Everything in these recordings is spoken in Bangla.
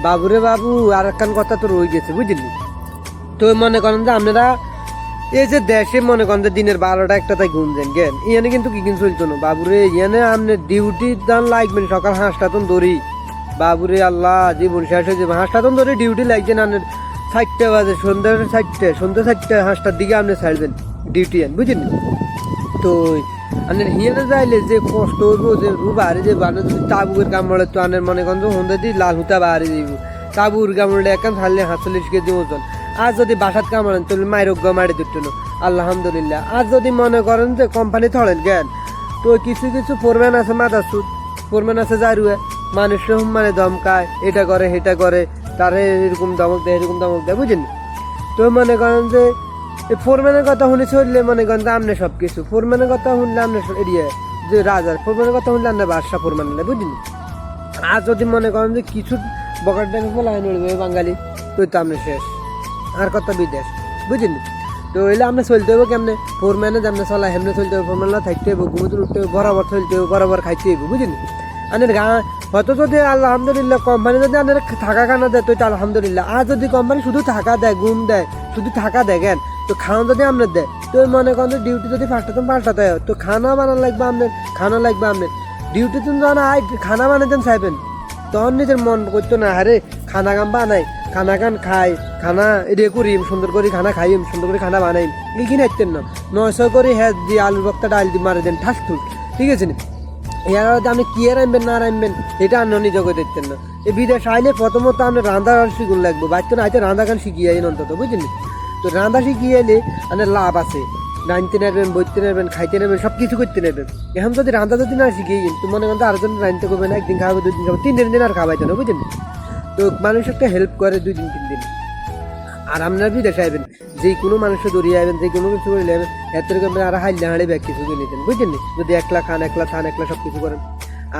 বাবুরে বাবু আর একখান কথা তো রয়ে গেছে বুঝলি। তো মনে করেন যে আপনারা এই যে দেশে মনে করেন যে দিনের 12টা 1টা তাই ঘুমছেন জ্ঞান ইয়ানে কিন্তু কি কিন্তু চলতো না বাবুরে ইয়ানে আপনি ডিউটি দান লাগবেন সকাল 5টা তন ধরি বাবুরে আল্লাহ জীবন শেষ হয়ে যাবে 5টা তন ধরে ডিউটি লাগছেন আপনার 4টে বাজে সন্ধ্যা 4টে 5টার দিকে আপনি ছাড়বেন ডিউটি আন বুঝলেন। তো আপনার হিয়ানে যাইলে যে কষ্ট হইব যে রু বাহারে যে বানে যদি তাবুকের কামড়ে তো আনের মনে করেন যে হন্দা দিয়ে লাল হুতা বাহারে যাইব তাবুর কামড়ে একান ছাড়লে 47 কেজি ওজন। আজ যদি বাসাত কামড়েন তাহলে মায়ের মারি দিত না আলহামদুলিল্লাহ। আজ যদি মনে করেন যে কোম্পানি থড়েন জ্ঞান তো কিছু ফোরম্যান আছে মাথা সুদ ফোরম্যান আছে জারুয়ে মানুষ মানে দমকায় এটা করে সেটা করে তারে এরকম দমক দেয় এরকম দমক দেয় বুঝলেন। তো মনে করেন যে ফোরম্যানের কথা শুনে চললে মনে করেন যে আপনি সব কিছু ফোরম্যানের কথা শুনলে আপনি এরিয়া যে রাজার ফোরম্যানের কথা শুনলে আপনার বাদশাহ ফোরম্যান বুঝলেন। আর যদি মনে করেন যে কিছু বকার ড্যাঙ্গে ফেলায় নড়বে বাঙালি তো আপনি শেষ আর কত বিদেশ বুঝলেন। তো এলে আপনি চলতে হবে কেমনে ফোরম্যানে যেমন চলায় হেমনে চলতে হবে ফোরম্যান থাকতে হবে ঘুমতে উঠতে হবে বরাবর চলতে হবে বরাবর খাইতে হবে বুঝলেন। আনের গা হয়তো যদি আলহামদুলিল্লাহ কোম্পানি যদি আপনার থাকা খানা দেয় তো আলহামদুলিল্লাহ। আর যদি কোম্পানি শুধু থাকা দেয় ঘুম দেয় শুধু থাকা দেখেন তো খাওয়া যদি আপনার দেয় তো মনে করেন ডিউটি যদি 5টা তো 5টা দেয় তো খানা বানানো লাগবে আপনার খানা লাগবে আপনার ডিউটি তুমি যখন খানা বানাতেন চাইবেন তখন নিজের মন করতো না আরে খানা গাম বানাই খানা গান খাই খানা এদিকে করি সুন্দর করে খানা খাই সুন্দর করে খানা বানাই কিনে হাঁটতেন না 900 করে হ্যাঁ দিয়ে আলুর বক্তা ডাল দিয়ে মারে দেন ঠাস ঠুস ঠিক আছে না। এর আপনি কি আর আনবেন না আনবেন এটা আপনি নিজে করে দেখতেন না। এই বিদেশ আইলে প্রথমত আপনি রান্না শিখুন লাগবে বাচ্চা না আইতে রান্না গান শিখিয়ে আইন অন্তত বুঝলেন। তো রান্না শিখিয়ে এলে আপনার লাভ আছে রাঁধতে নেবেন বইতে নেবেন খাইতে নেবেন সব কিছু করতে নেবেন। এখন যদি রান্না যদি না শিখিয়ে তো মনে করেন আরেকজন রাঁধতে করবেন একদিন খাওয়াবে 2 দিন খাবো 3 দিন আর খাওয়াইতে না বুঝলেন। তো মানুষ একটা হেল্প করে 2 দিন 3 দিন আর আপনার বিদেশে আইবেন যে কোনো মানুষের দৌড়িয়ে আইবেন যে কোনো কিছু করে নেবেন এত করবেন আর হাইলে হাঁড়ে ব্যাগ কিছু কিনে নিতেন বুঝলেন। যদি একলা খান একলা থান একলা সব কিছু করেন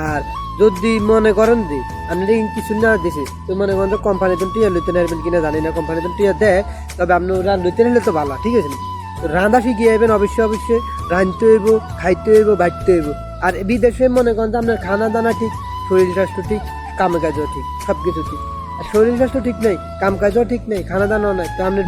আর যদি মনে করেন যে আপনি কিছু না দিছে তো মনে করেন কোম্পানি তো টিয়া লইতে নেবেন কিনা জানি না কোম্পানি তো টিয়া দেয় তবে আপনি লইতে নিলে তো ভালো ঠিক আছে। তো রান্না শিখিয়ে আইবেন অবশ্যই রাঁধতে হইব খাইতে হইব বাড়তে হইব। আর বিদেশে মনে করেন যে আপনার খানা দানা ঠিক শরীর স্বাস্থ্য ঠিক কাম কাজও ঠিক সব কিছু ঠিক। আর শরীর স্বাস্থ্য ঠিক নেই কাম কাজও ঠিক নেই খানা দানাও নাই তো আপনার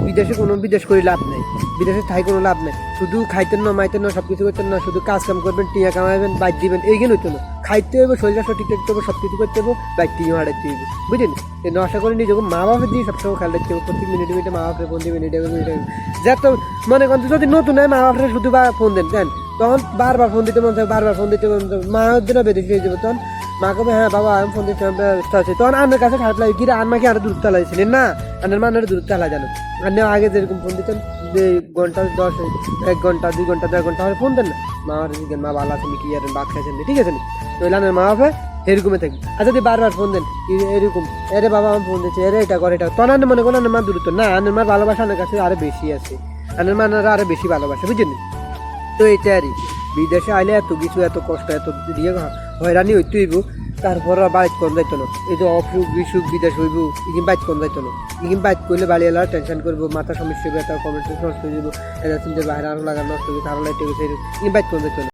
বিদেশে কোনো বিদেশ করে লাভ নেই বিদেশে থাই কোনো লাভ নেই। শুধু খাইতেন না মাইতেন না সব কিছু করতেন না শুধু কাজ কাম করবেন টিয়া কামাইবেন বাইক দিবেন এইখানে হইতো না খাইতে হবে শরীর স্বাস্থ্য ঠিক রাখতে হবে সব কিছু করতে হবে বাইক টিয়া হারাইতে হবে বুঝলেন। এই আশা করি নিজেকে মা বাপের দিয়ে সবসময় খেয়াল রাখতে হবে প্রত্যেক মিনিটে মিনিটে মা বাপের ফোন দিয়ে মিনিটে যত মনে করেন যদি নতুন হয় মা বাপের শুধু ফোন দেন কেন তখন বারবার ফোন দিতে মন চাই বারবার ফোন দিতে মন চাই মা দিনও বেঁধে হয়ে যাবে তখন মা কবে হ্যাঁ বাবা আমি ফোন দিচ্ছি ব্যস্ত আছি তখন আমার কাছে খারাপ লাগে কিরা আর মাকে আরো দূরত্ব চালাইছিলেন না আনের মা আরো দূরত্ব চালা জানো আপনি আগে যেরকম ফোন দিতেন যে ঘন্টা 10 1 ঘন্টা 2 ঘন্টা 1.5 ঘন্টা ফোন দেন না মা আর মা ভালো আছেন কি আর ভাত খাইছেন ঠিক আছে তো আনের মা বাবা এরকমই থাকবে। আর যদি বারবার ফোন দেন এরকম এরে বাবা আমি ফোন দিচ্ছি এরে এটা করে এটা তখন আনের মনে করেন আনের মা দূরত্ব না আনের মার ভালোবাসা আনের কাছে আরো বেশি আছে আনের মা আরো বেশি ভালোবাসে বুঝলেন। তো এইটা আর বিদেশে আইলে এত কিছু এত কষ্ট এত দিয়ে হয়রানি হইতে হইব তারপর বাইক কম যাইতো না এই যে অসুখ বিসুখ বিদেশ হইব ইগিন বাইক কম যাইতো না ইগিন বাইক করলে বাড়ি এলা টেনশন করবো মাথা সমস্যা হবে একটা কমেন্ট নষ্ট হয়ে যাবো এটা চিন্তা বাইরে আরো লাগা নষ্ট হয়ে আরো লাইট হয়ে গেছে বাইক কম যাইতো না।